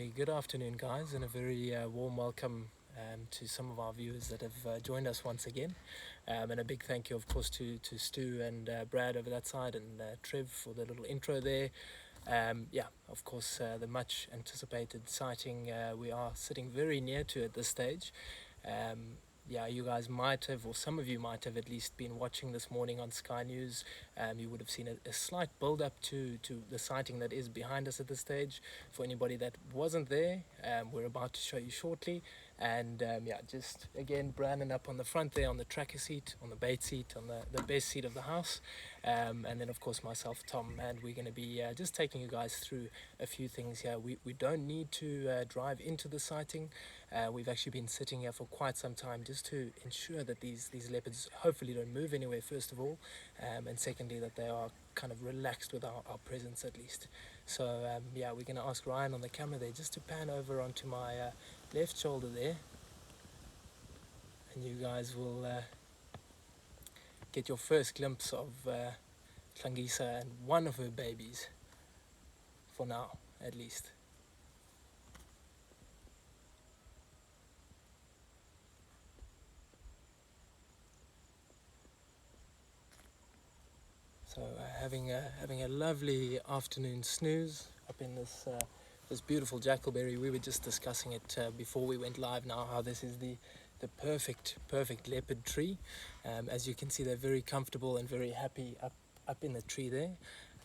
very good afternoon, guys, and a very warm welcome to some of our viewers that have joined us once again. And a big thank you, of course, to Stu and Brad over that side, and Trev for the little intro there. Yeah, of course, the much anticipated sighting we are sitting very near to at this stage. Um, yeah, you guys might have, or some of you might have at least been watching this morning on Sky News. You would have seen a slight build up to the sighting that is behind us at this stage. For anybody that wasn't there, we're about to show you shortly. And yeah, just again, Brandon up on the front there on the tracker seat, on the bait seat, on the best seat of the house. And then, of course, myself, Tom, and we're going to be just taking you guys through a few things here. We don't need to drive into the sighting. We've actually been sitting here for quite some time just to ensure that these leopards hopefully don't move anywhere, first of all, and secondly, that they are kind of relaxed with our presence at least. So yeah, we're going to ask Ryan on the camera there just to pan over onto my left shoulder there, and you guys will get your first glimpse of Tlangisa and one of her babies, for now at least. So having a lovely afternoon snooze up in this beautiful Jackalberry. We were just discussing it before we went live now, how this is the perfect leopard tree. As you can see, they're very comfortable and very happy up in the tree there.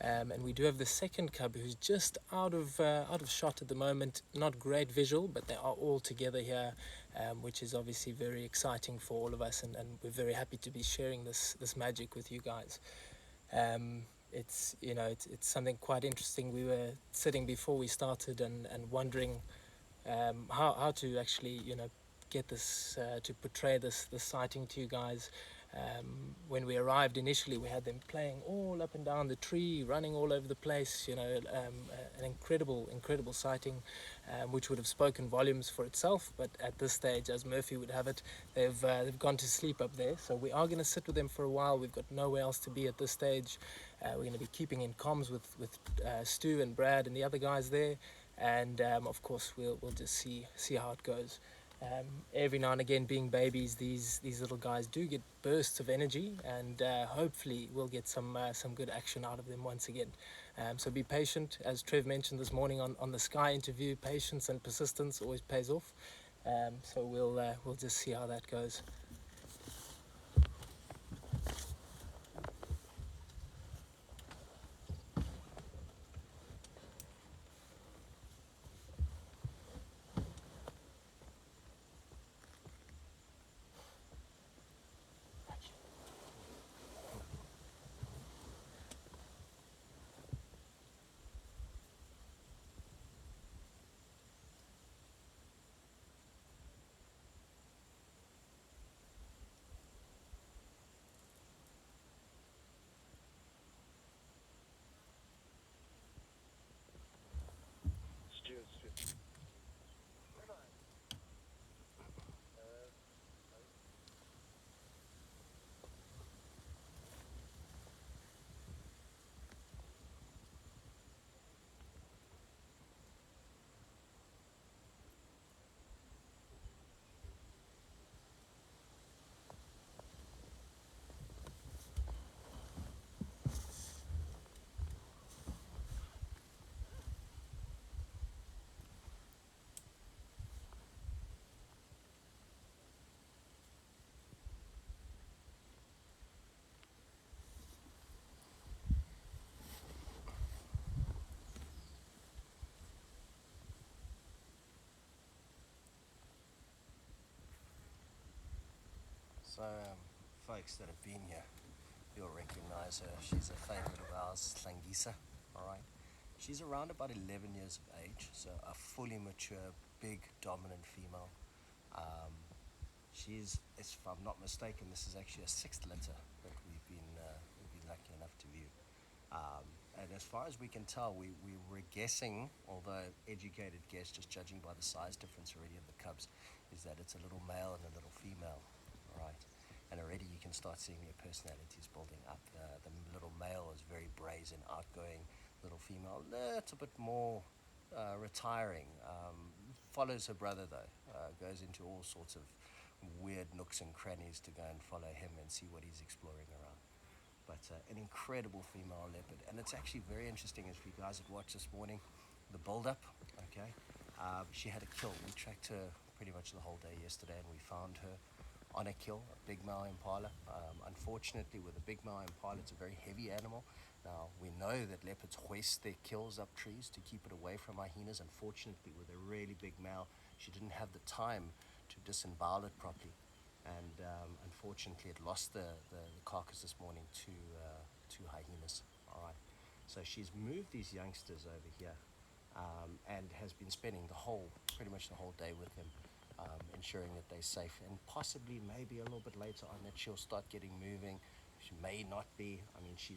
And we do have the second cub who's just out of shot at the moment. Not great visual, but they are all together here, which is obviously very exciting for all of us, and we're very happy to be sharing this magic with you guys. It's it's something quite interesting. We were sitting before we started and wondering how to actually get this to portray this sighting to you guys. When we arrived initially, we had them playing all up and down the tree, running all over the place. An incredible sighting, which would have spoken volumes for itself. But at this stage, as Murphy would have it, they've gone to sleep up there. So we are going to sit with them for a while. We've got nowhere else to be at this stage. We're going to be keeping in comms with Stu and Brad and the other guys there, and of course we'll just see how it goes. Every now and again, being babies, these little guys do get bursts of energy, and hopefully we'll get some good action out of them once again. So be patient, as Trev mentioned this morning on the Sky interview. Patience and persistence always pays off. So we'll just see how that goes. So, folks that have been here, you'll recognize her. She's a favorite of ours, Tlangisa. All right. She's around about 11 years of age, so a fully mature, big, dominant female. Um, if I'm not mistaken, this is actually a sixth litter that we've been lucky enough to view. And as far as we can tell, we were guessing, although educated guess, just judging by the size difference already of the cubs, is that it's a little male and a little female. Right, and already you can start seeing their personalities building up. The little male is very brazen, outgoing. Little female, a little bit more retiring. Follows her brother though. Goes into all sorts of weird nooks and crannies to go and follow him and see what he's exploring around. But an incredible female leopard, and it's actually very interesting as for you guys that watched this morning, the build-up. Okay, she had a kill. We tracked her pretty much the whole day yesterday, and we found her on a kill, a big male impala. Unfortunately, with a big male impala, it's a very heavy animal. Now, we know that leopards hoist their kills up trees to keep it away from hyenas. Unfortunately, with a really big male, she didn't have the time to disembowel it properly. And unfortunately, it lost the carcass this morning to hyenas. All right. So she's moved these youngsters over here and has been spending pretty much the whole day with them, ensuring that they're safe. And possibly, maybe a little bit later on, that she'll start getting moving. She may not be. I mean, she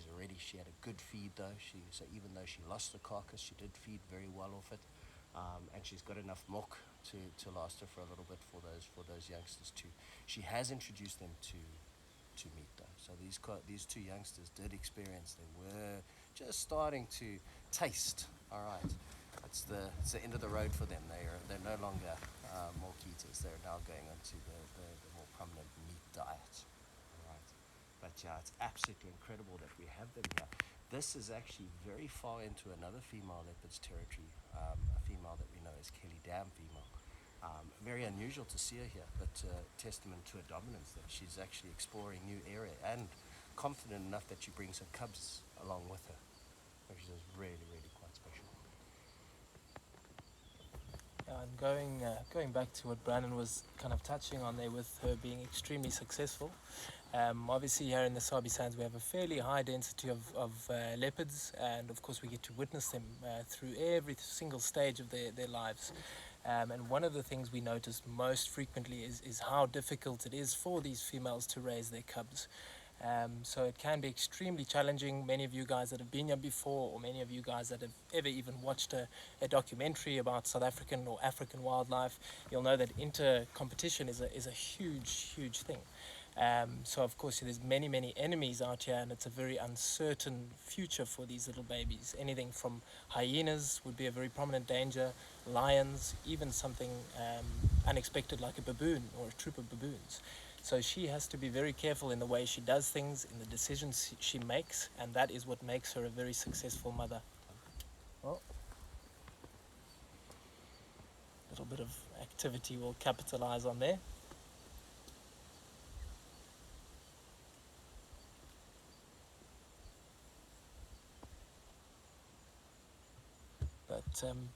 had a good feed though. So even though she lost the carcass, she did feed very well off it. And she's got enough milk to last her for a little bit for those youngsters too. She has introduced them to meat though. So these two youngsters did experience. They were just starting to taste. All right, it's the end of the road for them. They're no longer milk eaters. They're now going on to the more prominent meat diet. All right, but yeah, it's absolutely incredible that we have them here. This is actually very far into another female leopard's territory, a female that we know is Kelly Dam female. Very unusual to see her here, but testament to her dominance that she's actually exploring new area and confident enough that she brings her cubs along with her, which is really, really quite special. And going back to what Brandon was kind of touching on there with her being extremely successful. Obviously here in the Sabi Sands we have a fairly high density of leopards, and of course we get to witness them through every single stage of their lives. And one of the things we notice most frequently is how difficult it is for these females to raise their cubs. So it can be extremely challenging. Many of you guys that have been here before, or many of you guys that have ever even watched a documentary about South African or African wildlife, you'll know that inter-competition is a huge thing. So of course there's many enemies out here, and it's a very uncertain future for these little babies. Anything from hyenas would be a very prominent danger, lions, even something unexpected like a baboon or a troop of baboons. So she has to be very careful in the way she does things, in the decisions she makes, and that is what makes her a very successful mother. Well, a little bit of activity will capitalize on there. But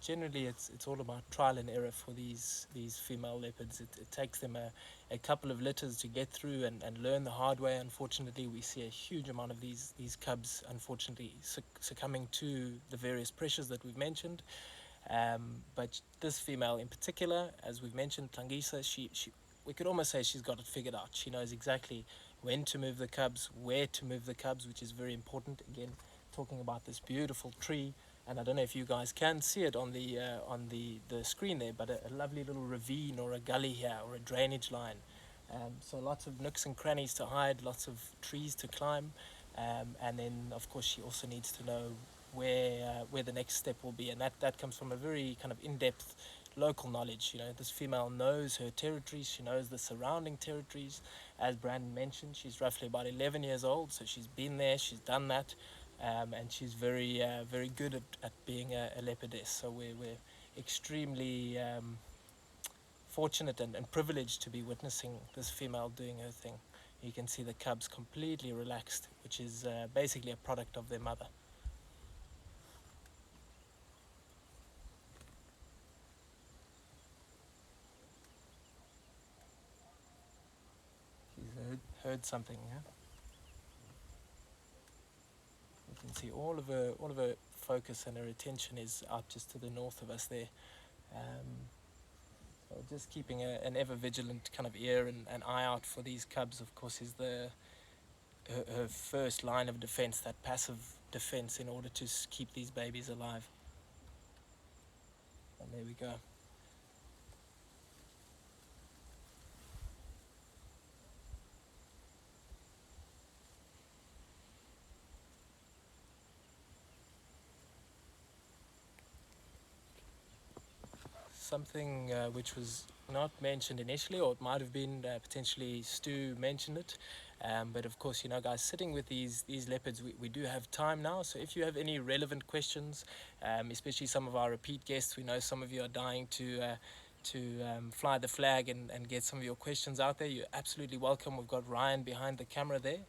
generally it's all about trial and error for these female leopards. It takes them a couple of litters to get through and learn the hard way. Unfortunately, we see a huge amount of these cubs unfortunately succumbing to the various pressures that we've mentioned. But this female in particular, as we've mentioned, Tlangisa, we could almost say she's got it figured out. She knows exactly when to move the cubs, where to move the cubs, which is very important. Again, talking about this beautiful tree, and I don't know if you guys can see it on the screen there, but a lovely little ravine or a gully here or a drainage line. So lots of nooks and crannies to hide, lots of trees to climb, and then of course she also needs to know where the next step will be, and that comes from a very kind of in-depth local knowledge. This female knows her territories, she knows the surrounding territories. As Brandon mentioned, she's roughly about 11 years old, so she's been there, she's done that, and she's very good at being a leopardess. So we're extremely fortunate and privileged to be witnessing this female doing her thing. You can see the cubs completely relaxed, which is basically a product of their mother. She's heard something, yeah? You can see all of her focus and her attention is out just to the north of us there. So just keeping an ever vigilant kind of ear and eye out for these cubs, of course, is her first line of defense, that passive defense in order to keep these babies alive. And there we go. something which was not mentioned initially, or it might have been potentially Stu mentioned it. But of course, guys, sitting with these leopards, we do have time now. So if you have any relevant questions, especially some of our repeat guests, we know some of you are dying to fly the flag and get some of your questions out there. You're absolutely welcome. We've got Ryan behind the camera there.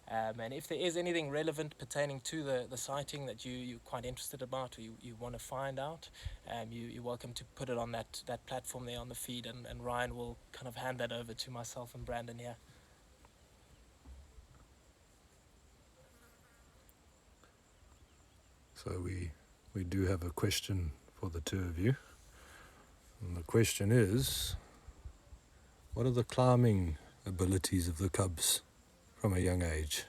And if there is anything relevant pertaining to the sighting that you're quite interested about, or you want to find out, you're welcome to put it on that platform there on the feed, and Ryan will kind of hand that over to myself and Brandon here. So we do have a question for the two of you. And the question is, what are the climbing abilities of the cubs from a young age?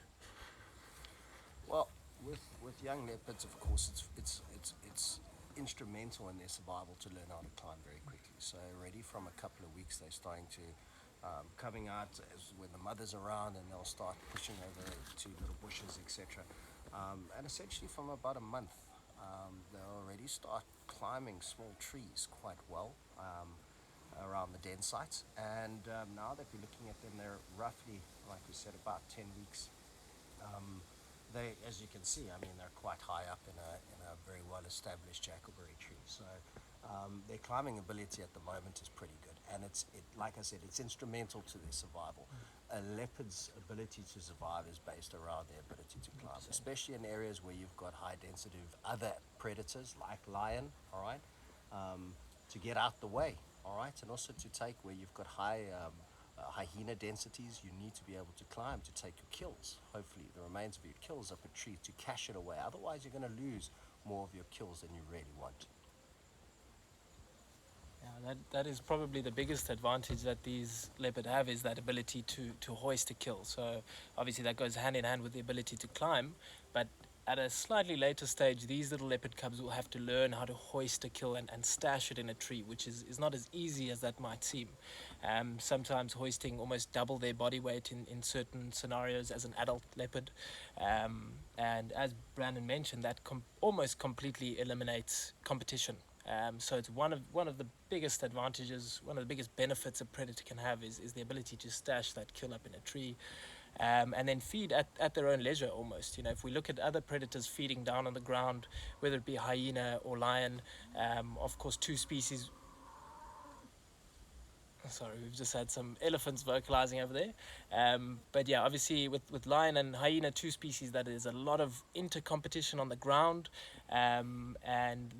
Well, with young leopards, of course, it's instrumental in their survival to learn how to climb very quickly. So already from a couple of weeks, they're starting to coming out as when the mother's around, and they'll start pushing over to little bushes, etc. And essentially, from about a month, they'll already start climbing small trees quite well. Around the den sites, and now that we're looking at them, they're roughly, like we said, about 10 weeks. They, as you can see, I mean, they're quite high up in a very well-established jackalberry tree. So their climbing ability at the moment is pretty good, and like I said, it's instrumental to their survival. A leopard's ability to survive is based around their ability to climb, especially in areas where you've got high density of other predators like lion. All right, to get out the way. All right, and also to take where you've got high hyena densities, you need to be able to climb to take your kills, hopefully the remains of your kills up a tree, to cache it away. Otherwise you're going to lose more of your kills than you really want. Yeah, that is probably the biggest advantage that these leopard have, is that ability to hoist a kill. So obviously that goes hand in hand with the ability to climb, but at a slightly later stage, these little leopard cubs will have to learn how to hoist a kill and stash it in a tree, which is not as easy as that might seem. Sometimes hoisting almost double their body weight in certain scenarios as an adult leopard. And as Brandon mentioned, that almost completely eliminates competition. So it's one of the biggest advantages, one of the biggest benefits a predator can have is the ability to stash that kill up in a tree, and then feed at their own leisure almost. If we look at other predators feeding down on the ground, whether it be hyena or lion, of course two species. Sorry, we've just had some elephants vocalizing over there. But yeah, obviously with lion and hyena, two species that is a lot of inter-competition on the ground, and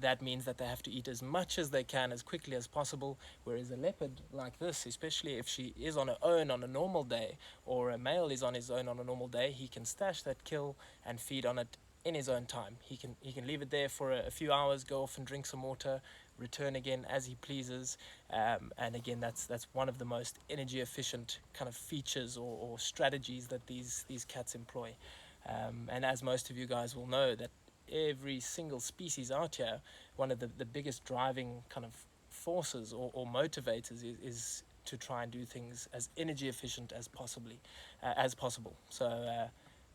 that means that they have to eat as much as they can as quickly as possible, whereas a leopard like this, especially if she is on her own on a normal day, or a male is on his own on a normal day, he can stash that kill and feed on it in his own time. He can leave it there for a few hours, go off and drink some water, return again as he pleases, and again that's one of the most energy efficient kind of features or strategies that these cats employ. And as most of you guys will know, that every single species out here, one of the biggest driving kind of forces or motivators is to try and do things as energy efficient as possible. So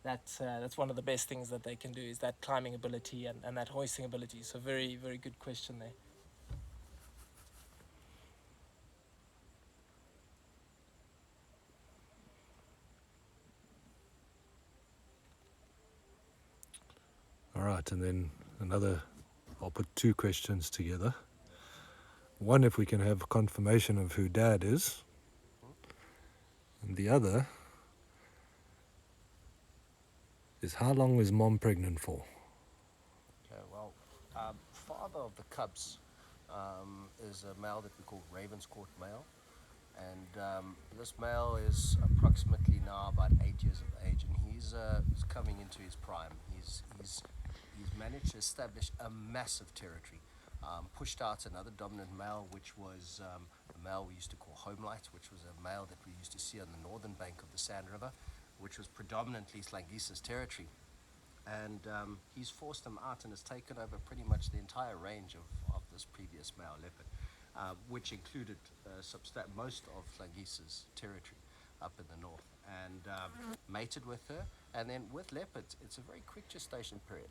that's one of the best things that they can do, is that climbing ability and that hoisting ability. So very, very good question there. All right, and then I'll put two questions together. One, if we can have confirmation of who Dad is, and the other is, how long was Mom pregnant for? Okay, well, father of the cubs is a male that we call Ravenscourt male, and this male is approximately now about 8 years of age, and he's coming into his prime. He's managed to establish a massive territory. Pushed out another dominant male, which was a male we used to call Homelight, which was a male that we used to see on the northern bank of the Sand River, which was predominantly Tlangisa's territory. And he's forced them out and has taken over pretty much the entire range of this previous male leopard, which included most of Tlangisa's territory up in the north, and mated with her. And then with leopards, it's a very quick gestation period.